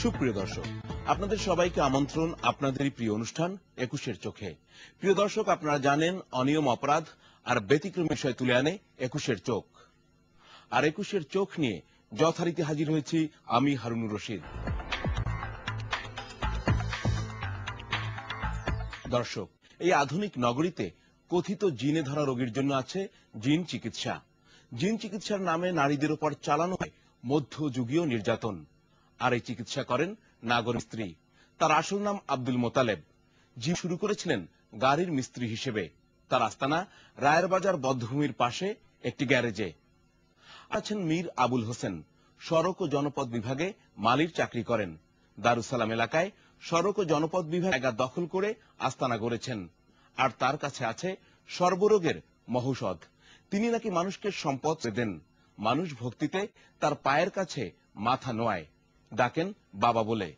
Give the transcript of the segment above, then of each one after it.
সুপ্রিয় দর্শক, আপনাদের সবাইকে আমন্ত্রণ আপনাদেরই প্রিয় অনুষ্ঠান ২১-এর চোখে। প্রিয় দর্শক, আপনারা জানেন অনিয়ম, অপরাধ আর ব্যতিক্রম বিষয় তুলে আনে ২১-এর চোখ। আর ২১-এর চোখ নিয়ে যথারীতি হাজির হয়েছি আমি হারুনুর রশিদ। দর্শক, এই আধুনিক নগরীতে কথিত জিনে ধরা রোগীর জন্য আছে জিন চিকিৎসা। জিন চিকিৎসার নামে নারীদের উপর চালানো হয় মধ্যযুগীয় নির্যাতন। আর এই চিকিৎসা করেন নাগর মিস্ত্রি। তার আসল নাম আব্দুল মোতালেব। জিন শুরু করেছিলেন গাড়ির মিস্ত্রি হিসেবে। তার আস্তানা রায়ের বাজার বধ্যভূমির পাশে একটি গ্যারেজে। আছেন মীর আবুল হোসেন, সড়ক ও জনপদ বিভাগে মালির চাকরি করেন। দারুসালাম এলাকায় সড়ক ও জনপদ বিভাগ জায়গা দখল করে আস্তানা গড়েছেন। আর তার কাছে আছে সর্বরোগের মহৌষধ। তিনি নাকি মানুষকে সম্পদ দেন। মানুষ ভক্তিতে তার পায়ের কাছে মাথা নোয়ায়, ডাকেন বাবা বলে।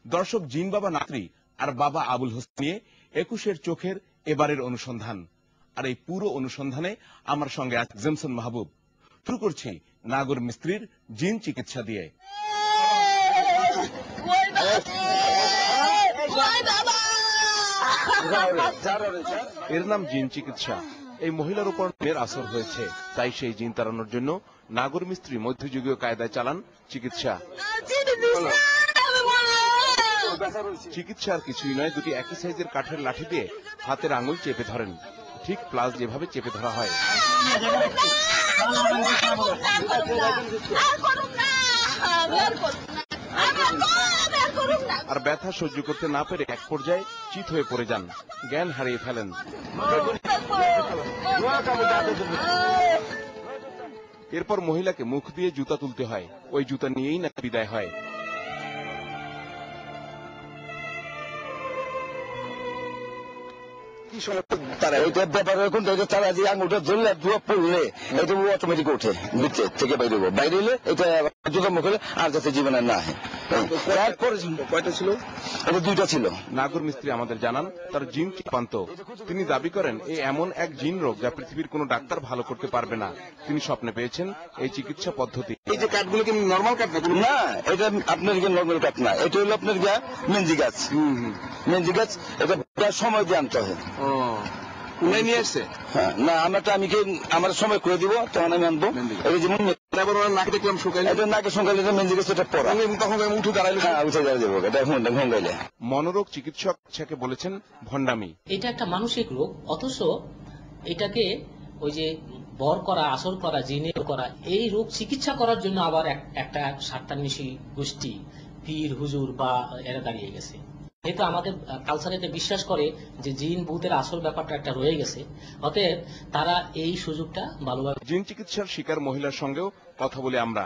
দর্শক, জিন বাবা নাত্রী আর বাবা আবুল হোসেন নিয়ে ২১-এর চোখের এবারের অনুসন্ধান। আর এই পুরো অনুসন্ধানে আমার সঙ্গে আছে জেমসন মাহবুব। শুরু করছি নাগর মিস্ত্রির জিন চিকিৎসা দিয়ে। এর নাম জিন চিকিৎসা। এই মহিলার উপর এর আসর হয়েছে, তাই সেই জিন তাড়ানোর জন্য নাগর মিস্ত্রি মধ্যযুগীয় কায়দায় চালান চিকিৎসা। চিকিৎসা আর কিছুই নয়, দুটি একই সাইজের কাঠের লাঠি দিয়ে হাতের আঙুল চেপে ধরেন, ঠিক প্লাস যেভাবে চেপে ধরা হয়। আর ব্যথা সহ্য করতে না পেরে এক পর্যায়ে চিত হয়ে পড়ে যান, জ্ঞান হারিয়ে ফেলেন। এরপর মহিলাকে মুখ দিয়ে জুতা তুলতে হয়, ওই জুতা নিয়েই না বিদায় হয়। তারা ওইটা ব্যাপার এখন তারা যে আঙুলটা ধরলে ধোয়া পড়লে এটা অটোমেটিক ওঠে, ভিতরে থেকে বাইরে হবো, বাইরে হলে এটা জুতা মুখ হলে আর যাতে জীবনে না হয়। কয়টা ছিল? এটা দুইটা ছিল। নাগর মিস্ত্রি আমাদের জানান তার জিন চিপান্ত। তিনি দাবি করেন এই এমন এক জিন রোগ যা পৃথিবীর কোন ডাক্তার ভালো করতে পারবে না। তিনি স্বপ্নে পেয়েছেন এই চিকিৎসা পদ্ধতি। এই যে কাঠগুলো কি নর্মাল কাঠ না? এটা আপনার নর্মাল কাঠ না, এটা হলো আপনার মেনজি গাছ। মেনজি গাছ এটা সময় দিয়ে আনতে হয়। নিয়ে আসছে? হ্যাঁ, না আমারটা আমি আমার সময় করে দিব, তখন আমি আনবো। এটা যেমন নাকে দেখলাম শুকাইলে, এটা নাকে শুকাইলে মেনজি গাছ এটা পড়া, তখন আমি উঠে দাঁড়াইলে উঠে দাঁড়িয়ে যাবো। এটা ঘুমাইলে। মনোরোগ চিকিৎসক বলেছেন ভণ্ডামি। এটা একটা মানসিক রোগ, অথচ এটাকে ওই যে বর করা, আসর করা, জিনের করা, এই রোগ চিকিৎসা করার জন্য আবার একটা সাত্তান্বেষী গোষ্ঠী, পীর হুজুর বা এরা দাঁড়িয়ে গেছে। যেহেতু আমাদের কালচারে বিশ্বাস করে যে জিন ভূতের আসল ব্যাপারটা একটা রয়ে গেছে, অতএব তারা এই সুযোগটা ভালোভাবে। জিন চিকিৎসার শিকার মহিলার সঙ্গেও কথা বলে আমরা।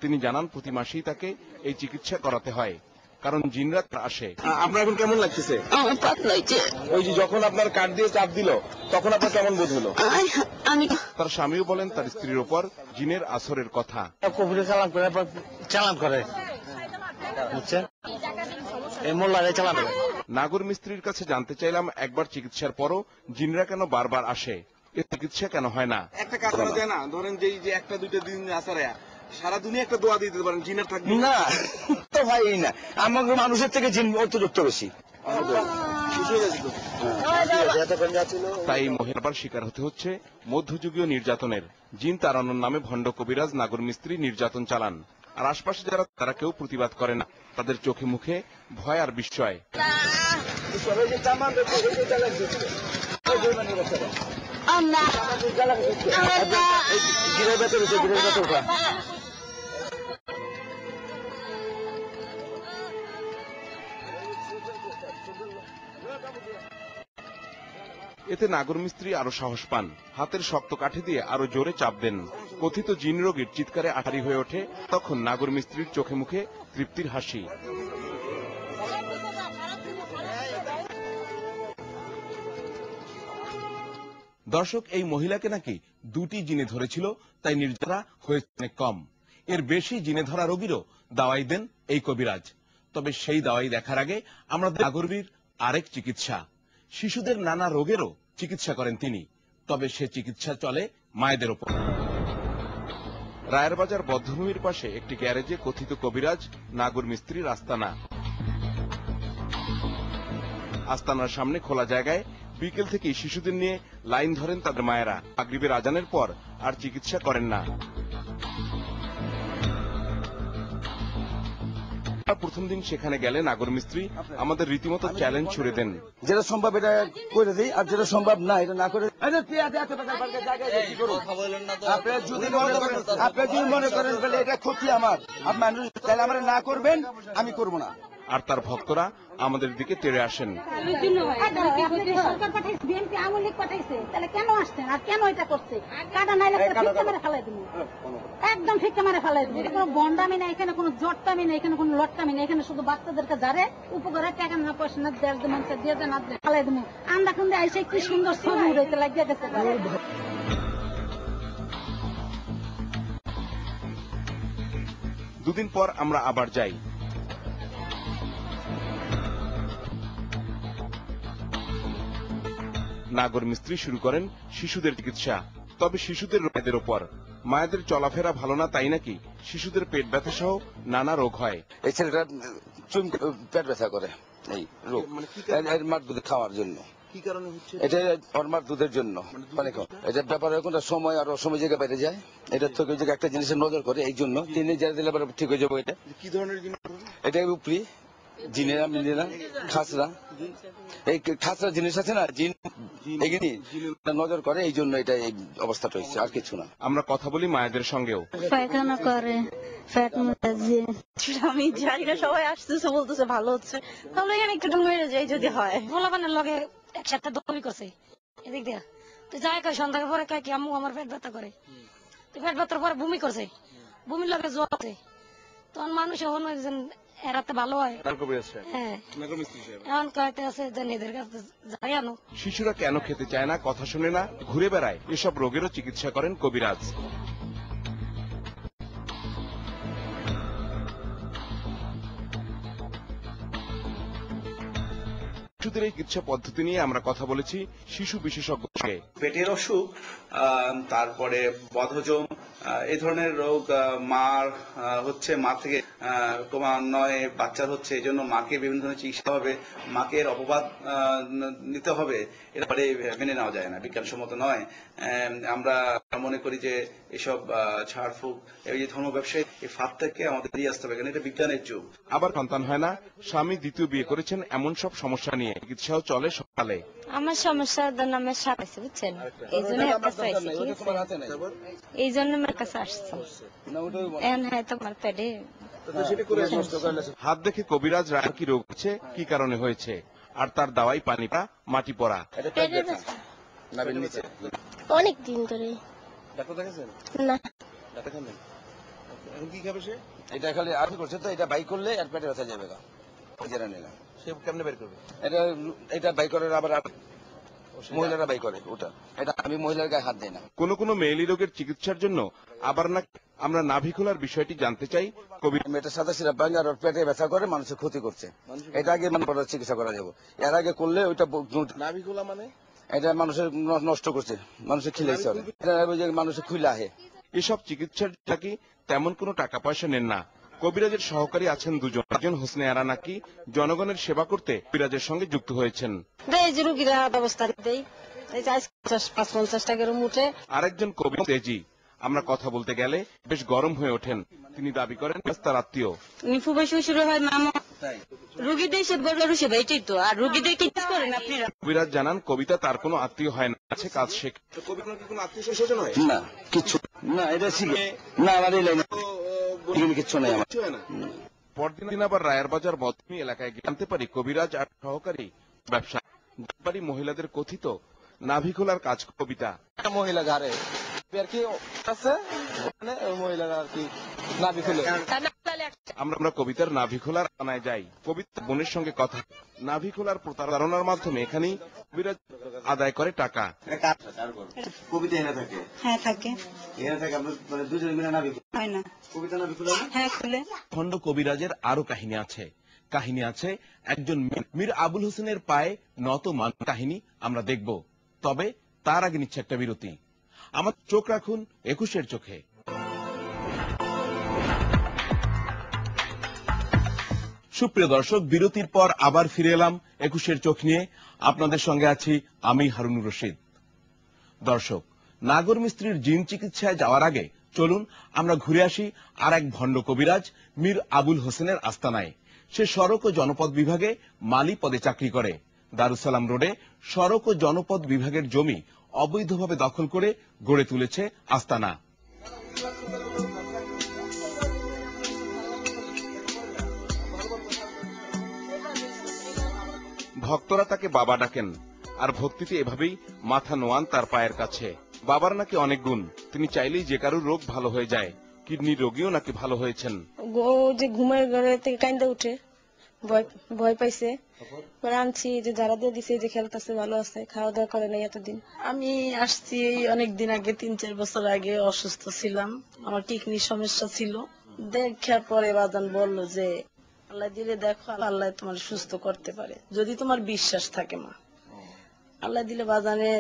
তিনি জানান প্রতি মাসেই তাকে এই চিকিৎসা করাতে হয়, কারণ জিনরা আসে। আপনার এখন কেমন লাগতেছে? ওই যে যখন আপনার কাঠ দিয়ে চাপ দিল তখন আপনার কেমন বোধ হলো? তার স্বামীও বলেন তার স্ত্রীর ওপর জিনের আসরের কথা। কবিরে চালান করে বুঝছেন, এই মোল্লারে চালান করে। নাগর মিস্ত্রির কাছে জানতে চাইলাম একবার চিকিৎসার পরও জিনরা কেন বারবার আসে, এর চিকিৎসা কেন হয় না। একটা কাজ করা যায় না? ধরেন যে একটা দুইটা দিন আসারে সারা দুনিয়া একটা দোয়া দিয়ে দিতে পারেন, জিনের থাকবে না। তো হয় না, আমাকে মানুষের থেকে জিন অতিরিক্ত বেশি। তাই মহিলার শিকার হতে হচ্ছে মধ্যযুগীয় নির্যাতনের। জিন তাড়ানোর নামে ভণ্ড কবিরাজ নাগর মিস্ত্রি নির্যাতন চালান। আর আশপাশে যারা, তারা কেউ প্রতিবাদ করে না। তাদের চোখে মুখে ভয় আর বিস্ময়। এতে নাগর মিস্ত্রি আরো সাহস পান, হাতের শক্ত কাঠি দিয়ে আরো জোরে চাপ দেন। কথিত জিন রোগীর চিৎকারে আঠারি হয়ে ওঠে। তখন নাগর মিস্ত্রির চোখে মুখে তৃপ্তির হাসি। দর্শক, এই মহিলাকে নাকি দুটি জিনে ধরেছিল, তাই নির্যাতন হয়েছে অনেক কম। এর বেশি জিনে ধরা রোগীরও দাওয়াই দেন এই কবিরাজ। তবে সেই দাওয়াই দেখার আগে আমরা নাগরবীর আরেক চিকিৎসা। শিশুদের নানা রোগেরও চিকিৎসা করেন তিনি, তবে সে চিকিৎসা চলে মায়েদের ওপর। রায়ের বাজার বধ্যভূমির পাশে একটি গ্যারেজে কথিত কবিরাজ নাগর মিস্ত্রির আস্তানা। আস্তানার সামনে খোলা জায়গায় বিকেল থেকে শিশুদের নিয়ে লাইন ধরেন তাদের মায়েরা। মাগরিবের আজানের পর আর চিকিৎসা করেন না। প্রথম দিন সেখানে গেলে নাগর মিস্ত্রি আমাদের রীতিমতো চ্যালেঞ্জ ছুড়ে দেন। যেটা সম্ভব এটা করে দিই, আর যেটা সম্ভব না এটা না করে আপনার যদি মনে করেন বলে এটা ক্ষতি আমার, আপনার তাহলে আমরা না করবেন, আমি করবো না। আর তার ভক্তরা আমাদের দিকে তেড়ে আসেন। সরকার পাঠাইছে, বিএনপি আওয়ামী লীগ পাঠাইছে, তাহলে কেন আসছেন আর কেন এটা করছে? কাটা নাই লাগছে ফিক্কা মেরে ফেলাই দিব, একদম ফিক্কা মেরে ফেলাই দিব। কোনো বন্ডামি নাই এখানে, কোনো জটটামি নাই এখানে, কোনো লটকামি নাই এখানে। শুধু বাচ্চাদেরকে যারে উপকারে টাকা না পয়সা না দেড় দেবেন দিয়ে দেন ফেলাই দিব। আন্দা খুন্দে আইসে কি সুন্দর ছবি উড়াইতে লাগিয়ে গেছে। দুদিন পর আমরা আবার যাই। নাগর মিস্ত্রি শুরু করেন শিশুদের চিকিৎসা। তবে শিশুদের মায়েদের ওপর। মায়েদের চলাফেরা ভালো না তাই নাকি শিশুদের পেট ব্যথা সহ নানা রোগ হয়। এই ছেলেটা পেট ব্যথা করে, এই রোগ মার দুধ খাওয়ার জন্য। কি কারণে হচ্ছে এটা ওর মার দুধের জন্য। এটা ব্যাপারে কোনটা সময় আর অসময় জায়গায় বেড়ে যায়, এটা থেকে ওই জায়গায় একটা জিনিসের নজর করে, এই জন্য তিনি যা দিলে ঠিক হয়ে যাবো। এটা কি ধরনের জিনিস? এটা উপরি জিনেরা মিনেরা খাসরা, এই খাসরা জিনিস আছে না, জিন এগুলি নজর করে, এই জন্য এটা এই অবস্থাটা হয়েছে, আর কিছু না। আমরা কথা বলি মায়েদের সঙ্গেও। পায়খানা করে, ফ্যাট মুতাজি। আমি জানি না, সবাই আসতেছে বলতেছে ভালো হচ্ছে, তাহলে এখানে একটু মেরে যাই যদি হয়। ভোলাপানের লগে এক সপ্তাহ দমি করছে এদিক দিয়া, তো যাই কয় সন্ধ্যার পরে কয় কি আম্মু আমার পেট ব্যথা করে। তো পেট ব্যথার পরে বমি করছে, বমির লগে জ্বর আছে। তখন মানুষ এরাতে ভালো হয়। হ্যাঁ, এখন কয়তে আছে যে এদের কাছে যাই আনো। শিশুরা কেন খেতে চায় না, কথা শুনে না, ঘুরে বেড়ায়, এসব রোগেরও চিকিৎসা করেন কবিরাজ। শিশুদের এই চিকিৎসা পদ্ধতি নিয়ে আমরা কথা বলেছি শিশু বিশেষজ্ঞকে। পেটের অসুখ, তারপরে বদহজম, এই ধরনের রোগ মার হচ্ছে, মা থেকে ক্রমান্বয়ে বাচ্চার হচ্ছে, এই জন্য মাকে বিভিন্ন ধরনের চিকিৎসা হবে, মাকে এর অপবাদ নিতে হবে, এরপরে মেনে নেওয়া যায় না, বিজ্ঞানসম্মত নয়। আমরা মনে করি যে এসব ঝাড়ফুঁক, এই যে ধর্ম ব্যবসায়ী, এই ফাঁদ থেকে আমাদের বেরিয়ে আসতে হবে, কারণ এটা বিজ্ঞানের যুগ। আবার সন্তান হয় না, স্বামী দ্বিতীয় বিয়ে করেছেন, এমন সব সমস্যা নিয়ে চিকিৎসাও চলে সকালে। আমার সমস্যার নামে সাপ আছে বুঝছেন, এই জন্য এই জন্য আমার কাছে আসছে। এখন হ্যাঁ তোমার পেটে হাত দেখে কবিরাজ রায় কি রোগ হচ্ছে, কি কারণে হয়েছে, আর তার দাওয়াই পানিটা মাটি পড়া। অনেক দিন ধরে ডাক্তার দেখেছেন না, এখন কি খাবে সে? এটা খালি আর করছে তো, এটা বাই করলে আর পেটে ব্যথা যাবে না, জেনে নিলাম। সে কেমনে বের করবে? এটা বাই করে, আবার মহিলারা বাই করে ওটা, এটা আমি মহিলার গায়ে হাত দিই না। কোন কোন মেয়েলি রোগের চিকিৎসার জন্য আবার না আমরা নাভি খোলার বিষয়টি জানতে চাই। মেয়েটার সাথে সিরাপ ভাঙে আর পেটে ব্যথা করে, মানুষের ক্ষতি করছে, এটা আগে মানে চিকিৎসা করা যাবে। এর আগে করলে ওইটা নাভি খোলা মানে এটা মানুষের নষ্ট করছে, মানুষের খিলাইছে, মানুষের খুলে আহে। এসব চিকিৎসার কি তেমন কোনো টাকা পয়সা নেন না। কবিরাজের সহকারী আছেন দুজন। একজন হোসনে আরা নাকি জনগণের সেবা করতে কবিরাজের সঙ্গে যুক্ত হয়েছেন। রুগীরা ব্যবস্থা দেয়, ৫-৫০ টাকার মুঠে। আরেকজন কবিরাজ তেজি। আমরা কথা বলতে গেলে বেশ গরম হয়ে ওঠেন। তিনি দাবি করেন তার আত্মীয়। ফুফা শ্বশুর হয়, মামা, রুগীদের সে বড় সেবা, এটাই তো। আর রুগীদের কি করেন আপনারা? কবিরাজ জানান কবিতা তার কোনো আত্মীয় হয় না, আছে কাজ শেখ। কবিতার কি কোনো আত্মীয় স্বজন হয় না, কিছু না, এটা শিখে না, আমার এই লাইনে কিছু নাই আমার। পরদিন আবার রায়ের বাজার বদমি এলাকায় জানতে পারি কবিরাজ আর সহকারী ব্যবসা বাড়ি মহিলাদের কথিত নাভি খোলার কাজ। কবিতা মহিলা ঘরে আর কি আছে, ওই মহিলারা আর কি নাভি খুলে। আমরা কবিতার নাভি খোলার আনায় যাই। কবিতা বোনের সঙ্গে কথা। নাভি খোলার প্রতারণার মাধ্যমে এখানেই কবিরাজ আদায় করে টাকা। কবিতা এনে থাকে? হ্যাঁ থাকে। এনে থাকে আপনার দুজনে মিলে নাভি হয় না? কবিতা নাভি খুলে না? হ্যাঁ খুলে। খণ্ড কবিরাজের আরো কাহিনী আছে। কাহিনী আছে একজন মীর আবুল হোসেনের পায়ে নত মান কাহিনী আমরা দেখব। তবে তার আগে নিচ্ছে একটা বিরতি। আমার চোখ রাখুন ২১-এর চোখে। সুপ্রিয় দর্শক, বিরতির পর আবার ফিরে এলাম 21-এর চোখ নিয়ে। আপনাদের সঙ্গে আছি আমি হারুনুর রশিদ। দর্শক, নাগর মিস্ত্রির জিন চিকিৎসায় যাওয়ার আগে চলুন আমরা ঘুরে আসি আর এক ভণ্ড কবিরাজ মীর আবুল হোসেনের আস্তানায়। সে সড়ক ও জনপদ বিভাগে মালি পদে চাকরি করে। দারুসালাম রোডে সড়ক ও জনপদ বিভাগের জমি অবৈধভাবে দখল করে গড়ে তুলেছে আস্তানা। ভক্তরা তাকে বাবা ডাকেন, আর ভক্তিতে এভাবেই মাথা নোয়ান তার পায়ের কাছে। বাবার নাকি অনেক গুণ, তিনি চাইলেই যে কারোর রোগ ভালো হয়ে যায়। কিডনির রোগীও নাকি ভালো হয়েছেন। যে ঘুমের ঘরে থেকে কান্দা উঠে ভয় পাইছে, পরে আনছি যে যারা দিয়ে দিছে যে খেলতেছে, ভালো আছে, খাওয়া দাওয়া করে নাই এতদিন। আমি আসছি অনেকদিন আগে, 3-4 বছর আগে অসুস্থ ছিলাম, আমার কিডনির সমস্যা ছিল। দেখার পরে বাজান বলল যে আল্লাহ দিলে দেখো, আল্লাহ তোমার সুস্থ করতে পারে যদি তোমার বিশ্বাস থাকে। মা আল্লাহ দিলে বাজানে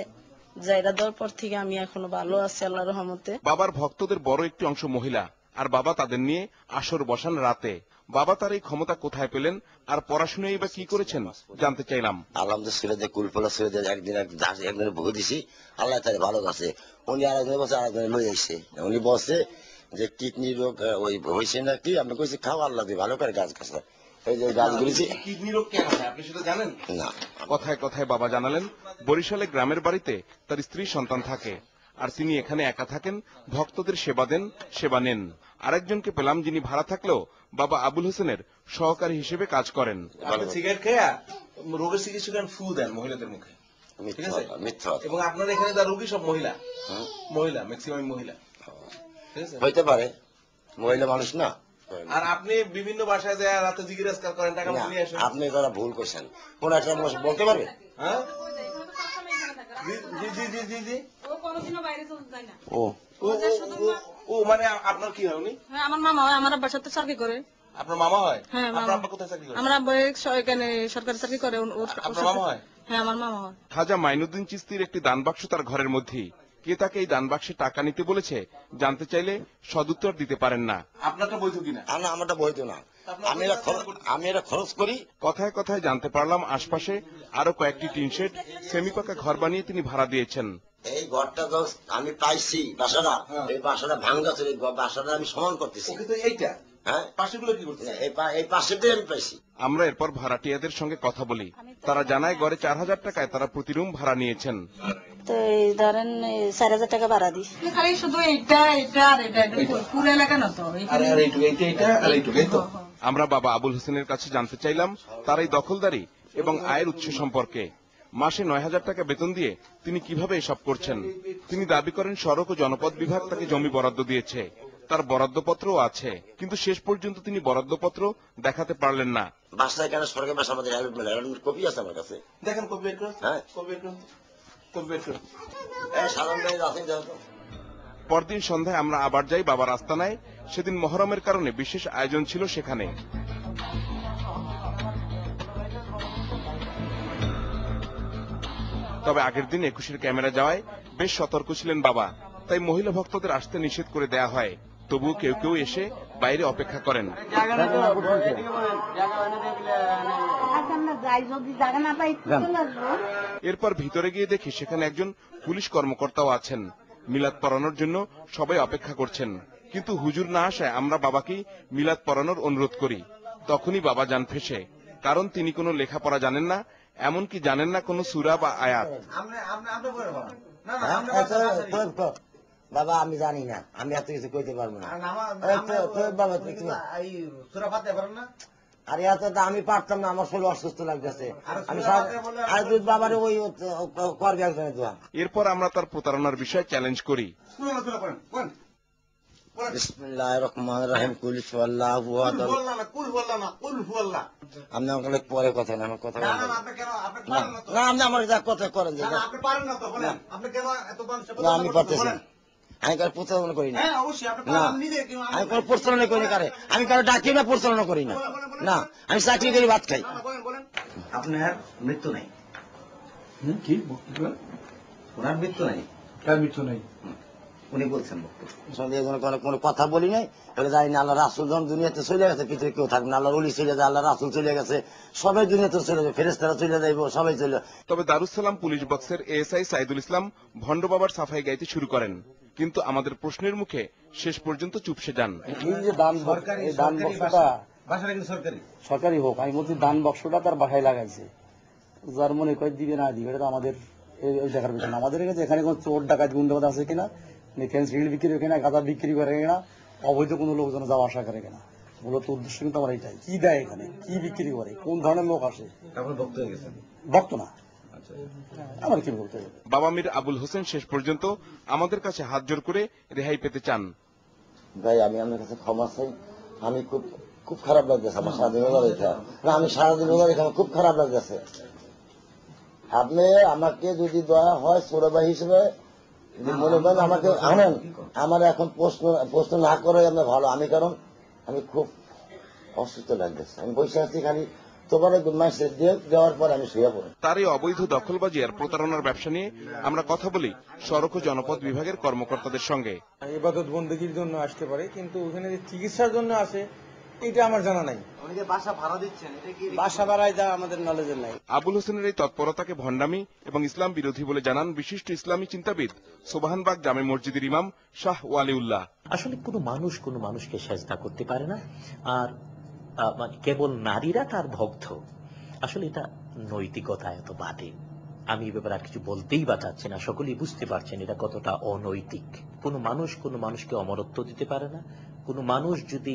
যাইরা দেওয়ার পর থেকে আমি এখনো ভালো আছি আল্লাহর রহমতে। বাবার ভক্তদের বড় একটি অংশ মহিলা, আর বাবা তাদের নিয়ে আসর বসান রাতে। বাবা তার এই ক্ষমতা কোথায় পেলেন, আর পড়াশোনায় বা কি করেছেন জানতে চাইলাম। আলহামদুলিল্লাহ সুরেদে কুলফলা সুরেদে একদিন ভোগ দিছি, আল্লাহ তার ভালো আছে। উনি আরেকজন বলছে, আরেকজন লই আসছে, উনি বলছে যে কিডনি রোগ ওই হয়েছে নাকি, আমি কইছি খাও, আল্লাহ দিয়ে ভালো করে গাছ খাচ্ছে। এই যে গাছগুলি কিডনি রোগ কেন হয় আপনি সেটা জানেন না। কথায় কথায় বাবা জানালেন, বরিশালে গ্রামের বাড়িতে তার স্ত্রী সন্তান থাকে, আর তিনি এখানে একা থাকেন, ভক্তদের সেবা দেন, সেবা নেন। আরেকজনকে পেলাম যিনি ভাড়া থাকলেও বাবা আবুল হোসেনের সহকারী হিসেবে কাজ করেন। সিগারেট খেয়ে রোগের চিকিৎসা করেন, ফু দেন মহিলাদের মুখে, ঠিক আছে? মিথ্যা। এবং আপনার এখানে যারা রোগী সব মহিলা, মহিলা ম্যাক্সিমাম মহিলা, ঠিক আছে? হইতে পারে, মহিলা মানুষ না। আর আপনি বিভিন্ন বাসায় যায় রাতে জিজ্ঞাসা করেন, টাকা নিয়ে আসেন। আপনি এবার ভুল করছেন, কোন একটা বলতে পারবে? হ্যাঁ, জি জি জি জি জি। ও মানে আপনার কি হয়? উনি আমার মামা হয়, আমার আব্বার সাথে চাকরি করে। আপনার মামা হয়? হ্যাঁ, আপনার আব্বা কোথায় চাকরি করে? আমার আব্বা এখানে সরকারি চাকরি করে। আপনার মামা হয়? হ্যাঁ, আমার মামা হয়। খাজা মাইনুদ্দিন চিস্তির একটি দান বাক্স তার ঘরের মধ্যেই। কে তাকে এই দান বাক্সে টাকা নিতে বলেছে জানতে চাইলে সদুত্তর দিতে পারেন না। আপনারটা বৈধ কিনা? না, আমারটা বৈধ না, আমি এটা খরচ করি। কথায় কথায় জানতে পারলাম আশপাশে আরো কয়েকটি টিন শেড, সেমি পাকা ঘর বানিয়ে তিনি ভাড়া দিয়েছেন। এই ঘরটা আমি পাইছি, বাসাটা এই বাসাটা ভাঙ্গা ছিল, এই বাসাটা আমি সমান করতেছি। এইটা হ্যাঁ, পাশেগুলো কি করছে? এই পাশেটাই আমি পাইছি। আমরা এরপর ভাড়াটিয়াদের সঙ্গে কথা বলি। তারা জানায় গড়ে 4000 টাকায় তারা প্রতি রুম ভাড়া নিয়েছেন। তো এই ধরেন 4000 টাকা ভাড়া দিই। খালি শুধু এইটা এইটা আর এটা, পুরো এলাকা না তো। আমরা বাবা আবুল হোসেনের কাছে জানতে চাইলাম তার এই দখলদারি এবং আয়ের উৎস সম্পর্কে। মাসে 9000 টাকা বেতন দিয়ে তিনি কিভাবে এসব করছেন। তিনি দাবি করেন সড়ক ও জনপদ বিভাগ তাকে জমি বরাদ্দ দিয়েছে, তার বরাদ্দপত্রও আছে, কিন্তু শেষ পর্যন্ত তিনি বরাদ্দপত্র দেখাতে পারলেন না। বাসায় কেন সরকারি বাসা, আমাদের কপি আছে আমার কাছে। দেখেন কপি বের করুন। হ্যাঁ, কপি বের করুন, কপি বের করুন। পরদিন সন্ধ্যায় আমরা আবার যাই বাবার আস্তানায়। সেদিন মহরমের কারণে বিশেষ আয়োজন ছিল সেখানে। তবে আগের দিন 21-এর ক্যামেরা যাওয়ায় বেশ সতর্ক ছিলেন বাবা, তাই মহিলা ভক্তদের আসতে নিষেধ করে দেয়া হয়। তবুও কেউ কেউ এসে বাইরে অপেক্ষা করেন। এরপর ভিতরে গিয়ে দেখি সেখানে একজন পুলিশ কর্মকর্তাও আছেন। মিলাদ পড়ানোর জন্য সবাই অপেক্ষা করছেন, কিন্তু হুজুর না আসায় আমরা বাবাকেই মিলাদ পড়ানোর অনুরোধ করি। তখনই বাবা যান ফেঁসে, কারণ তিনি কোনো লেখাপড়া জানেন না, এমনকি জানেন না কোনো সূরা বা আয়াত। বাবা আমি জানি না, আমি এত কিছু কইতে পারবো না। আরে এত আমি পারতাম না, আমার শরীর অসুস্থ লাগতেছে। আমি বাবারে ওই করবে একজনের দোয়া। এরপর আমরা তার প্রতারণার বিষয়ে চ্যালেঞ্জ করি। বিসমিল্লাহির রহমানির রহিম। কুল হুয়াল্লাহু আহাদ। আপনি আমাকে পরে কথা না, আমার কথা না, আপনি আমার যা কথা করেন, আমি পারতেছি না। আমি কারো প্রচারণা করি না, আমি কারো প্রচারণা করি না, আমি কারো ডাকি না, প্রচারণা করি না। না, আমি চাকরি করি, ভাত খাই। আপনার মৃত্যু নাই? কি ওনার মৃত্যু নাই? কার মৃত্যু নাই? উনি বলছেন বক্তব্য। আসলে এই জন্য কোনো কথা বলি নাই। তাহলে জানি না আল্লাহ রাসূল যখন দুনিয়াতে চলে গেছে, পৃথিবী কেউ থাকবে না। আল্লাহর ওলি চলে যায়, আল্লাহ রাসূল চলে গেছে, সবাই দুনিয়াতে চলে যাবে, ফেরেশতারা চলে যাইব, সবাই চলে। তবে দারুসালাম পুলিশ বক্সের এএসআই সাইদুল ইসলাম ভণ্ড বাবার সাফাই গাইতে শুরু করেন, কিন্তু আমাদের প্রশ্নের মুখে শেষ পর্যন্ত চুপসে যান। এই যে দান বক্সটা বাসাটা কিন্তু সরকারি সরকারি হোক, আমি বলছি দান বক্সটা তার বাসায় লাগাইছে, যার মনে কয় দিবে না দিবে, এটা তো আমাদের দেখার বিষয় না। আমাদের কাছে এখানে কোন চোর ডাকাত গুন্ডাবাদ আছে কিনা, সিগারেট বিক্রি করে কিনা, গাঁজা বিক্রি করে কিনা, অবৈধ কোনো লোকজন যাওয়া আসা করে কিনা, মূলত উদ্দেশ্য কিন্তু আমার এটাই। কি দেয় এখানে, কি বিক্রি করে, কোন ধরনের লোক আসে। তারপর ভক্ত হয়ে গেছেন? ভক্ত না, আমার কি বলতে হবে। বাবা মীর আবুল হোসেন শেষ পর্যন্ত আমাদের কাছে হাত জোর করে রেহাই পেতে চান। ভাই আমি আপনার কাছে ক্ষমা চাই, আমি খুব খারাপ লাগতেছে আমার সারাদিন রেখা, আমি সারাদিন রেখা আমার খুব খারাপ লাগতেছে। আপনি আমাকে যদি দয়া হয় চোরাবাই হিসেবে মনে করেন, আমাকে আনেন, আমার এখন প্রশ্ন না করে আপনার ভালো। আমি কারণ আমি খুব অসুস্থ লাগতেছে, আমি বসে আছি খালি তোমার মাসে দেওয়ার পর আমি শুয়ে পড়ি। তার এই অবৈধ দখলবাজি আর প্রতারণার ব্যবসা নিয়ে আমরা কথা বলি সড়ক ও জনপথ বিভাগের কর্মকর্তাদের সঙ্গে। ইবাদত বন্দেগীর জন্য আসতে পারে, কিন্তু ওখানে যে চিকিৎসার জন্য আসে এটা আমার জানা নাই। অনেকে বাসা ভাড়া দিচ্ছেন, এটা কি বাসা ভাড়ায় যা আমাদের নলেজে নাই। আবুল হোসেনের এই তৎপরতাকে ভণ্ডামি এবং ইসলাম বিরোধী বলে জানান বিশিষ্ট ইসলামী চিন্তাবিদ সোবাহানবাগ জামে মসজিদের ইমাম শাহ ওয়ালিউল্লাহ। আসলে কোনো মানুষকে সেজদা করতে পারে না, আর মানে কেবল নারীরা তার ভক্ত। আসলে এটা নৈতিকতা এত বাদে, আমি এ ব্যাপারে আর কিছু বলতেই বা চাচ্ছি না। সকলেই বুঝতে পারছেন এটা কতটা অনৈতিক। কোনো মানুষকে অমরত্ব দিতে পারে না। কোনো মানুষ যদি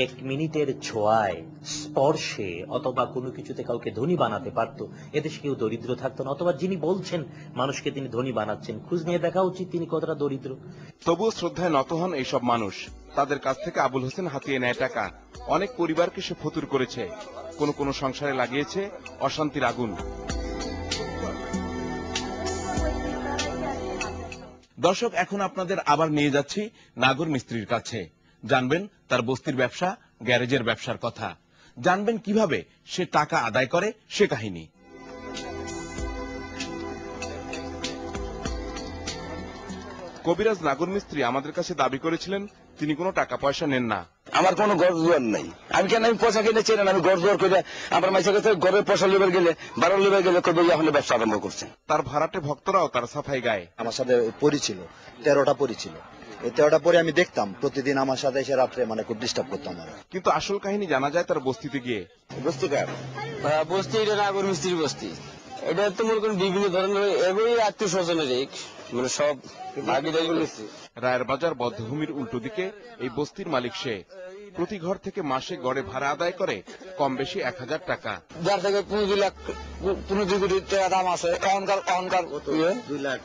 1 মিনিটের ছোঁয়ায়, স্পর্শে অথবা কোনো কিছুতে কাউকে ধনী বানাতে পারত, এদেশে কেউ দরিদ্র থাকতো না। অথবা যিনি বলছেন মানুষকে তিনি ধনী বানাচ্ছেন, খোঁজ নিয়ে দেখা উচিত তিনি কতটা দরিদ্র। তবুও শ্রদ্ধায় নত হন এইসব মানুষ। তাদের কাছ থেকে আবুল হোসেন হাতিয়ে নেয় টাকা। অনেক পরিবারকে সে ফতুর করেছে, কোন সংসারে লাগিয়েছে অশান্তির আগুন। দর্শক, এখন আপনাদের আবার নিয়ে যাচ্ছি নাগর মিস্ত্রির কাছে। জানবেন তার বস্তির ব্যবসা, গ্যারেজের ব্যবসার কথা। জানবেন কিভাবে সে টাকা আদায় করে সে কাহিনী। কবিরাজ নাগর মিস্ত্রি আমাদের কাছে দাবি করেছিলেন তিনি কোনো টাকা পয়সা নেন না। আমার কোনো গড় জোয়ার নাই, আমি কেন আমি পয়সা কিনে চেনেন, আমি গড় জোয়ার করে আমার মাইসের কাছে ঘরের পয়সা লেবার গেলে 12 লেবার গেলে কবে এখন ব্যবসা আরম্ভ করছে। তার ভাড়াটে ভক্তরাও তার সাফাই গায়ে। আমার সাথে পরি ছিল 13টা পরি ছিল, এই 13টা পরে আমি দেখতাম প্রতিদিন আমার সাথে এসে রাত্রে মানে খুব ডিস্টার্ব করতাম আমার। কিন্তু আসল কাহিনী জানা যায় তার বস্তিতে গিয়ে। বস্তি কার বস্তি? এটা নাগর মিস্ত্রির বস্তি। এটা তো মনে করেন বিভিন্ন ধরনের এগুলি আত্মীয় স্বজনের মানে সব রায়ের বাজার বদ্ধভূমির উল্টো দিকে এই বস্তির মালিক সে। প্রতি ঘর থেকে মাসে গড়ে ভাড়া আদায় করে কম বেশি 1000 টাকা। যার থেকে 15 লাখ 15 কোটি টাকা দাম আছে। অহংকার 2 লাখ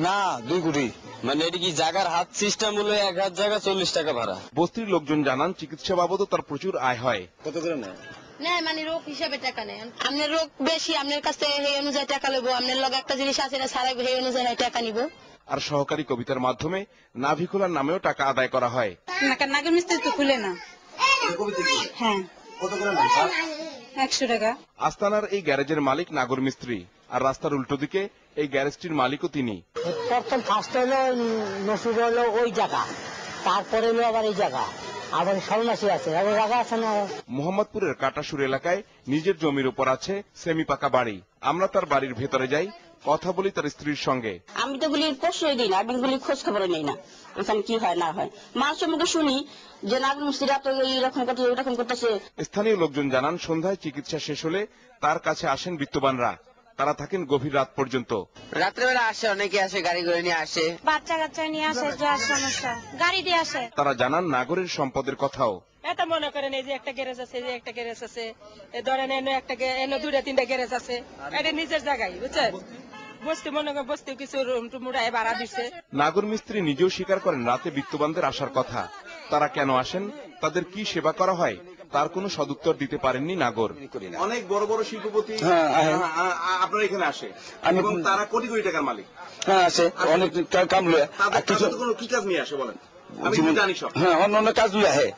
না 2 কোটি। মানে এটা কি জায়গার হাত সিস্টেম হলো 1000 জায়গা 40 টাকা ভাড়া। বস্তির লোকজন জানান চিকিৎসা বাবদও তার প্রচুর আয় হয়। কত করে নেয়? নেয় মানে রোগ হিসাবে টাকা নেয়। আপনার রোগ বেশি, আপনার কাছে সেই অনুযায়ী টাকা নেবো। আপনার লগে একটা জিনিস আছে না সারাই, সেই অনুযায়ী টাকা নিব। আর সহকারী কবিতার মাধ্যমে নাভি খোলার নামেও টাকা আদায় করা হয়। নাগর মিস্ত্রি তো খুলে না। হ্যাঁ, কত করে নেন? 100 টাকা। আস্তানার এই গ্যারেজের মালিক নাগর মিস্ত্রি, আর রাস্তার উল্টো দিকে এই গ্যারেজটির মালিকও তিনি। প্রথম ফার্স্ট হলো নসুর হলো ওই জায়গা, তারপরে হলো আবার এই জায়গা, আবার সন্ন্যাসী আছে, আবার জায়গা আছে না। মোহাম্মদপুরের কাটাসুর এলাকায় নিজের জমির উপর আছে সেমি পাকা বাড়ি। আমরা তার বাড়ির ভেতরে যাই, কথা বলি তার স্ত্রীর সঙ্গে। আমি তো বলি প্রশ্রয় দিই না, আমি বলি খোঁজ খবর নেই না ওখানে কি হয় না হয়। মানুষের মুখে শুনি যে নাগর মিস্ত্রিরা তো এইরকম করতে ওইরকম করতেছে। স্থানীয় লোকজন জানান সন্ধ্যায় চিকিৎসা শেষ হলে তার কাছে আসেন বিত্তবানরা। তারা থাকেন গভীর রাত পর্যন্ত। রাত্রেবেলা আসে, অনেকে আসে গাড়ি করে নিয়ে আসে, বাচ্চা কাচ্চা নিয়ে আসে, যার সমস্যা গাড়ি দিয়ে আসে। তারা জানান নাগরের সম্পদের কথাও। এটা মনে করেন এই যে একটা গ্যারেজ আছে, এই যে একটা গ্যারেজ আছে, ধরেন এনে 2-3টা গ্যারেজ আছে, এটা নিজের জায়গায় বুঝছেন। বস্তি মনে করেন বস্তি কিছু রুম টুম উড়ায় ভাড়া দিচ্ছে। নাগর মিস্ত্রি নিজেও স্বীকার করেন রাতে বিত্তবানদের আসার কথা। তারা কেন আসেন, তাদের কি সেবা করা হয়, তার কোনো সদুত্তর দিতে পারেননি নাগর। অনেক বড় বড় শিল্পপতি আপনার এখানে আসে এবং তারা কোটি কোটি টাকার মালিক। হ্যাঁ আসে, অনেক কাম লয়। কি কাজ নিয়ে আসে বলেন? আমি জানি সব। হ্যাঁ, অন্য কাজ লয়।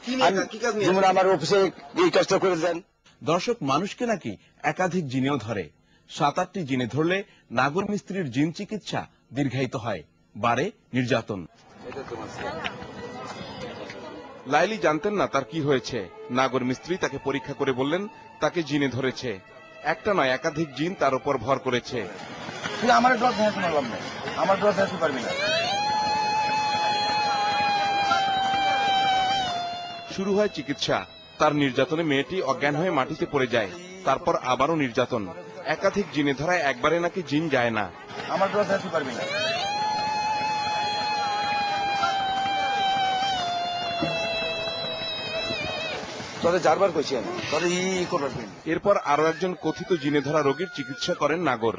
যেমন আমার অফিসে এই কাজটা করে দেন। দর্শক, মানুষকে নাকি একাধিক জিনেও ধরে। 7-8টি জিনে ধরলে নাগর মিস্ত্রির জিন চিকিৎসা দীর্ঘায়িত হয়, বাড়ে নির্যাতন। লাইলি জানতেন না তার কি হয়েছে। নাগর মিস্ত্রি তাকে পরীক্ষা করে বললেন তাকে জিনে ধরেছে। একটা নয়, একাধিক জিন তার উপর ভর করেছে। আমার ড্রপ দেখে শোনালাম না, আমার ড্রপ দেখতে পারবি না। শুরু হয় চিকিৎসা। তার নির্যাতনে মেয়েটি অজ্ঞান হয়ে মাটিতে পড়ে যায়। তারপর আবারও নির্যাতন। একাধিক জিনে ধরায় একবারে নাকি জিন যায় না। আমার ড্রপ দেখতে পারবি না। এরপর আরো একজন কথিত জিনে ধরা রোগীর চিকিৎসা করেন নাগর।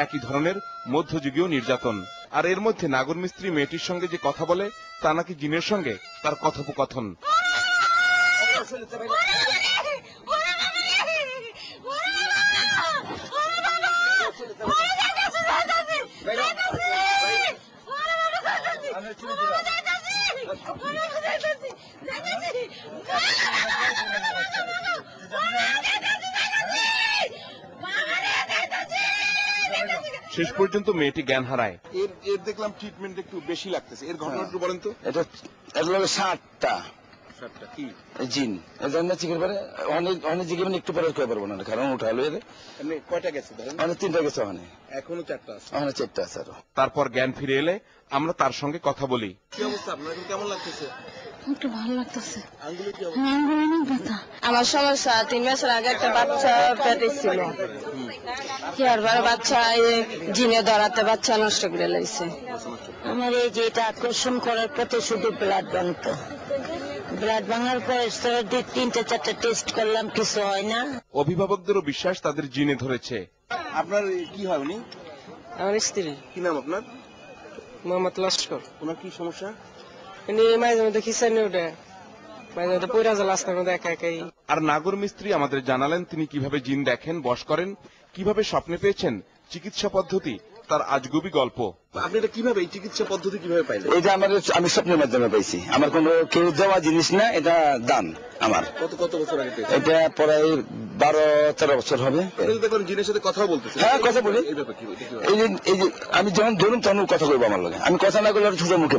একই ধরনের মধ্যযুগীয় নির্যাতন। আর এর মধ্যে নাগর মিস্ত্রি মেয়েটির সঙ্গে যে কথা বলে তা নাকি জিনের সঙ্গে তার কথোপকথন। শেষ পর্যন্ত মেয়েটি জ্ঞান হারায়। এর দেখলাম ট্রিটমেন্ট একটু বেশি লাগতেছে। এর ঘটনা একটু বলেন তো। এটা 7টা কি জিন এজন্য চিকেন পারে অনেক জিগেন একটু পরে কই পারবো না, কারণ উঠালো এর। এমনি কয়টা গেছে ধরেন? 3টা গেছে, এখনো 4টা আছে। 4টা আছে। তারপর জ্ঞান ফিরে এলে আমরা তার সঙ্গে কথা বলি। কি অবস্থা আপনার, কেমন লাগতেছে? একটু ভালো লাগতেছে। আঙ্গুলে কি অবস্থা? আমার সমস্যা 3 মাসের আগে একটা বাচ্চা পেটে ছিল, কি আর বাচ্চা জিনে ধরাতে বাচ্চা নষ্ট করে লাইছে। আমার এই যে এটা আকর্ষণ করার পথে শুধু ব্লাড ভাঙতো, ব্লাড ভাঙার পর 3-4টা টেস্ট করলাম, কিছু হয় না। অভিভাবকদেরও বিশ্বাস তাদের জিনে ধরেছে। আপনার কি হয় উনি? আমার স্ত্রী। কি নাম আপনার? মোহাম্মদ লস্কর। ওনার কি সমস্যা? উনি মাঝে মধ্যে খিচানি ওঠে, মাঝে মধ্যে পয়রা যায় রাস্তার মধ্যে একা একাই। আর নাগর মিস্ত্রি আমাদের জানালেন তিনি কিভাবে জিন দেখেন, বশ করেন, কিভাবে স্বপ্নে পেয়েছেন, চিকিৎসা পদ্ধতি তার আজগুবি গল্প। আপনি এটা কিভাবে, এই চিকিৎসা পদ্ধতি কিভাবে পাইলেন? এটা আমি স্বপ্নের মাধ্যমে পাইছি। আমার কোনো কেউ দেওয়া জিনিস না, এটা দান আমার। কত বছর আগে পেয়েছেন? এটা প্রায় 12-13 বছর হবে। দেখুন জিনের সাথে কথা বলতেছে। হ্যাঁ, কথা বলি। এই যে আমি যখন ধরুন তখন কথা বলবো আমার লগে। আমি কথা না বললে ছোট মুখে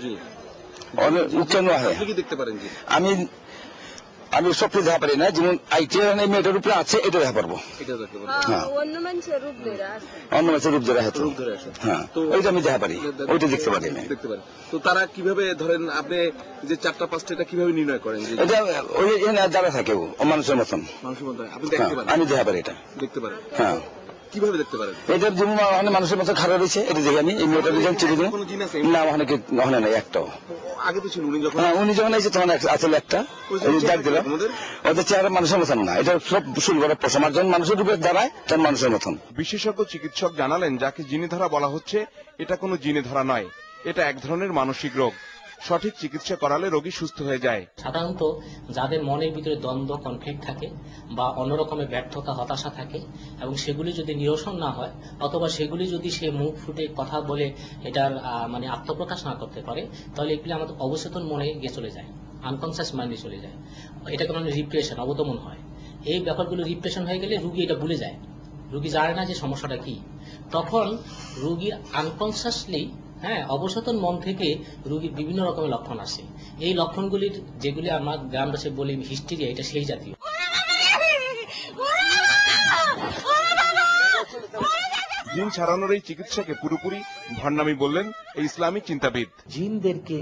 জি আপনি কি দেখতে পারেন? আমি স্বপ্নে দেখা পারি না, যেমন মেয়েটার উপরে আছে এটা দেখা পারবো। অন্য মানুষের রূপ ধরে আসে। হ্যাঁ, ওইটা আমি দেখা পারি, ওইটা দেখতে পারি না। তো তারা কিভাবে ধরেন, আপনি যে 4টা-5টা এটা কিভাবে নির্ণয় করেন? এটা ওই যারা থাকে মানুষের মতন, আপনি দেখতে পারেন? আমি দেখা পারি, এটা দেখতে পারেন। হ্যাঁ, কিভাবে দেখতে পারেন? এটা যেমন মানুষের মতো খারাপ রয়েছে, এটা দেখে আমি এই মেয়েটা না, ওখানে নাই একটাও। আগে তো ছিল, উনি যখন এসে তখন আসলে একটা ডাক দিলাম। ওদের চেহারা মানুষের মতন না, এটা সব শুরু করে প্রথমার জন্য মানুষের রূপে দাঁড়ায়, তখন মানুষের মতন। বিশেষজ্ঞ চিকিৎসক জানালেন যাকে জিনে ধরা বলা হচ্ছে এটা কোনো জিনে ধরা নয়, এটা এক ধরনের মানসিক রোগ। সঠিক চিকিৎসা করালে রোগী সুস্থ হয়ে যায়। সাধারণত যাদের মনের ভিতরে দ্বন্দ্ব, কনফ্লিক্ট থাকে বা অন্যরকমের ব্যর্থতা, হতাশা থাকে এবং সেগুলি যদি নিরসন না হয় অথবা সেগুলি যদি সে মুখ ফুটে কথা বলে এটার মানে আত্মপ্রকাশ না করতে পারে, তাহলে এগুলি আমাদের অবচেতন মনে গিয়ে চলে যায়, আনকনসিয়াস মাইন্ডে চলে যায়। এটাকে মানে রিপ্রেশন, অবদমন হয়। এই ব্যাপারগুলো রিপ্রেশন হয়ে গেলে রুগী এটা ভুলে যায়, রুগী জানে না যে সমস্যাটা কি। তখন রুগীর আনকনসিয়াসলি অবচেতন মন থেকে রোগীর বিভিন্ন রকমের লক্ষণ আসে। এই লক্ষণগুলির যেগুলি আমরা গ্রামবাসী বলি হিস্টেরিয়া, এটা সেই জাতীয়। জিন ছাড়ানোর এই চিকিৎসাকে পুরোপুরি ভণ্ডামি বললেন এই ইসলামিক চিন্তাবিদ। জিনদেরকে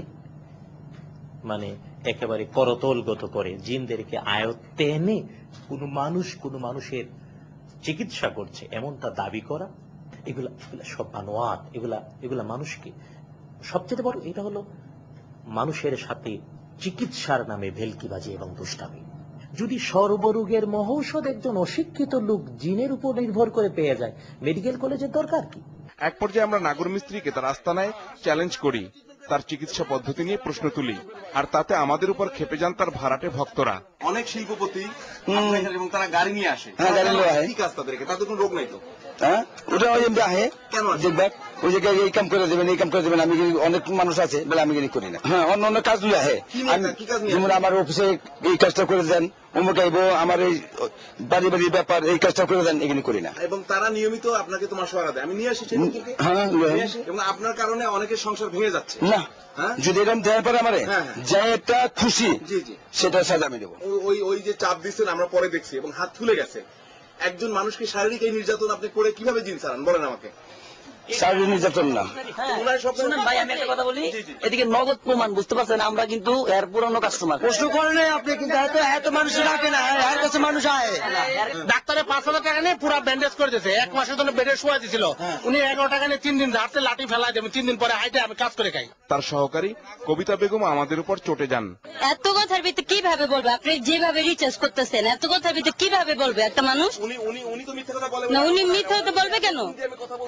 মানে একেবারে করতলগত করে, জিনদেরকে আয়ত্তে এনে কোনো মানুষের চিকিৎসা করছে এমনটা দাবি করা, এগুলা সব বানোয়াট। এগুলা মানুষকে সবচেয়ে বড় এটা হলো মানুষের সাথে চিকিৎসার নামে ভেলকিবাজি এবং দুষ্টামি। যদি সর্বরোগের মহৌষধ একজন অশিক্ষিত লোক জিনের উপর নির্ভর করে পেয়ে যায়, মেডিকেল কলেজের দরকার কি? এক পর্যায়ে আমরা নাগর মিস্ত্রিকে তার আস্তানায় চ্যালেঞ্জ করি, তার চিকিৎসা পদ্ধতি নিয়ে প্রশ্ন তুলি, আর তাতে আমাদের উপর খেপে যান তার ভাড়াটে ভক্তরা। অনেক শিল্পপতি এবং তারা গাড়ি নিয়ে আসে, কি কাজ তাদের? তাদের কোনো রোগ নাই তো? হ্যাঁ ওটা ওই এমনি আহে কেন আসে? দেখবেন ওই জায়গায় এই কাম করে দেবেন এই কাম করে দেবেন, আমি অনেক মানুষ আছে বলে আমি করি না। হ্যাঁ অন্য অন্য কাজগুলো আহে, যেমন আমার অফিসে এই কাজটা করে দেন, অমুক আইব আমার এই বাড়ি বাড়ি ব্যাপার এই কাজটা করে দেন, এগুলো করি না। এবং তারা নিয়মিত আপনাকে তো মাসোয়ারা দেয়, আমি নিয়ে আসি সেই লোকদেরকে। হ্যাঁ নিয়ে আসি। এবং আপনার কারণে অনেকের সংসার ভেঙে যাচ্ছে না, যদি এরকম দেওয়ার পরে আমারে যে একটা খুশি জি জি সেটা সাজা আমি দেবো। ওই ওই যে চাপ দিচ্ছেন আমরা পরে দেখছি এবং হাত ফুলে গেছে, একজন মানুষকে শারীরিক এই নির্যাতন আপনি করে কিভাবে জিন ছাড়ান বলেন আমাকে? শারীরিক নির্যাতন না, শুনুন ভাই আমি একটা কথা বলি, এদিকে নগদ প্রমাণ বুঝতে পারছেন, আমরা কিন্তু এর পুরনো কাস্টমার। প্রশ্ন করেন আপনি, কিন্তু এত মানুষ ডাকে না, এর কাছে মানুষ আয়। ডাক্তারে 5,000 টাকা নিয়ে পুরো ব্যান্ডেজ করে দিয়েছে, 1 মাসের জন্য বেডে শোয়া দিয়েছিল, উনি 11 টাকা নিয়ে 3 দিন রাতে লাঠি ফেলাই দেবেন, 3 দিন পরে হাইটে আমি কাজ করে খাই। তার সহকারী কবিতা বেগম আমাদের উপর চটে যান। এত কথার ভিতরে কিভাবে বলবে? আপনি যেভাবে রিচার্জ করতেছেন এত কথার ভিতরে কিভাবে বলবে একটা মানুষ? উনি তো মিথ্যা কথা বলে না, উনি মিথ্যা কথা বলবে কেন?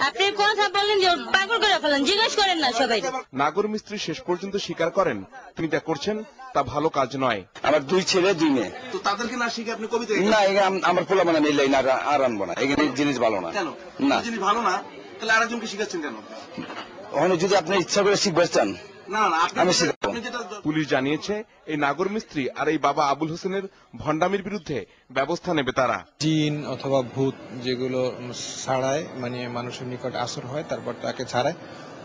আপনি কথা বলেন যে পাগল করে ফেলেন, জিজ্ঞেস করেন না সবাই। নাগর মিস্ত্রি শেষ পর্যন্ত স্বীকার করেন তিনি যা করছেন তা ভালো কাজ নয়। আমার 2 ছেলে 2 মেয়ে। তো তাদেরকে না শিখে আপনি কবিতা না, আমার পোলা মানে মিললেই না, আর আনবো না, এখানে জিনিস ভালো না। কেন? না জিনিস ভালো না, তাহলে আরেকজনকে শিখাচ্ছেন কেন? ওখানে যদি আপনি ইচ্ছা করে শিখবে চান না না আমি শিখাবো। পুলিশ জানিয়েছে এই নাগর মিস্ত্রি আর এই বাবা আবুল হোসেনের ভণ্ডামির বিরুদ্ধে ব্যবস্থা নেবে তারা। জিন অথবা ভূত যেগুলো ছাড়ায়, মানে মানুষের নিকট আসর হয় তারপর তাকে ছাড়ায়,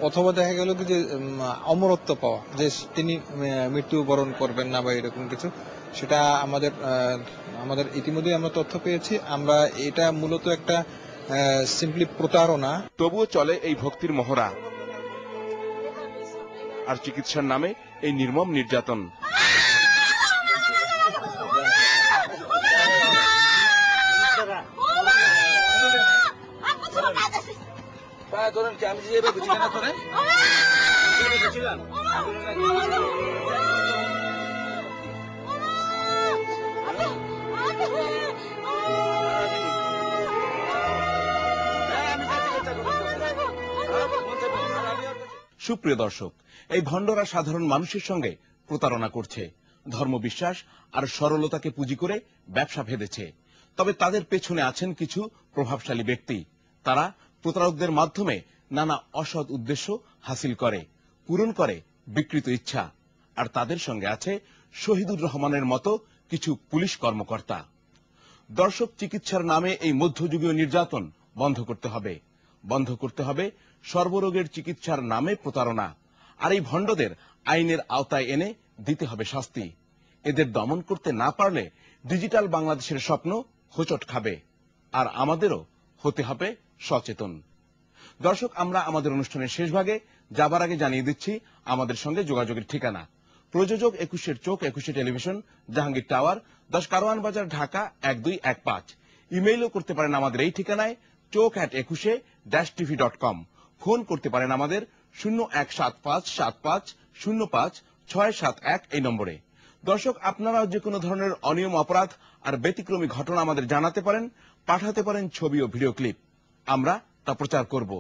অথবা দেখা গেল কি যে অমরত্ব পাওয়া, যে তিনি মৃত্যুবরণ করবেন না বা এরকম কিছু, সেটা আমাদের ইতিমধ্যে আমরা তথ্য পেয়েছি। আমরা এটা মূলত একটা সিম্পলি প্রতারণা। তবুও চলে এই ভক্তির মহড়া আর চিকিৎসার নামে এই নির্মম নির্যাতন। আমি যে বুঝিলাম না তোরে বুঝিলাম সুপ্রিয় দর্শক, এই ভণ্ডরা সাধারণ মানুষের সঙ্গে প্রতারণা করছে, ধর্মবিশ্বাস আর সরলতাকে পুঁজি করে ব্যবসা ভেদেছে। তবে তাদের পেছনে আছেন কিছু প্রভাবশালী ব্যক্তি, তারা প্রতারকদের মাধ্যমে নানা অসৎ উদ্দেশ্য হাসিল করে, পূরণ করে বিকৃত ইচ্ছা। আর তাদের সঙ্গে আছে শহীদুর রহমানের মতো কিছু পুলিশ কর্মকর্তা। দর্শক, চিকিৎসার নামে এই মধ্যযুগীয় নির্যাতন বন্ধ করতে হবে, বন্ধ করতে হবে সর্বরোগের চিকিৎসার নামে প্রতারণা। আর এই ভণ্ডদের আইনের আওতায় এনে দিতে হবে শাস্তি। এদের দমন করতে না পারলে ডিজিটাল বাংলাদেশের স্বপ্ন হোঁচট খাবে, আর আমাদেরও হতে হবে সচেতন। দর্শক, আমরা আমাদের অনুষ্ঠানের শেষ ভাগে যাবার আগে জানিয়ে দিচ্ছি আমাদের সঙ্গে যোগাযোগের ঠিকানা। প্রযোজক 21-এর চোখ, 21 টেলিভিশন, জাহাঙ্গীর টাওয়ার, 10 কারওয়ান বাজার, ঢাকা 1215। ইমেইলও করতে পারেন আমাদের এই ঠিকানায় chok@21e-tv.com। ফোন করতে পারেন আমাদের 01757505 এই নম্বরে। দর্শক, আপনারাও যে কোনো ধরনের অনিয়ম, অপরাধ আর ব্যতিক্রমী ঘটনা আমাদের জানাতে পারেন, পাঠাতে পারেন ছবি ও ভিডিও ক্লিপ, আমরা তা প্রচার করব।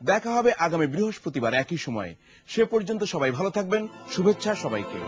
দেখা হবে আগামী বৃহস্পতিবার একই সময়ে। সে পর্যন্ত সবাই ভালো থাকবেন, শুভেচ্ছা সবাইকে।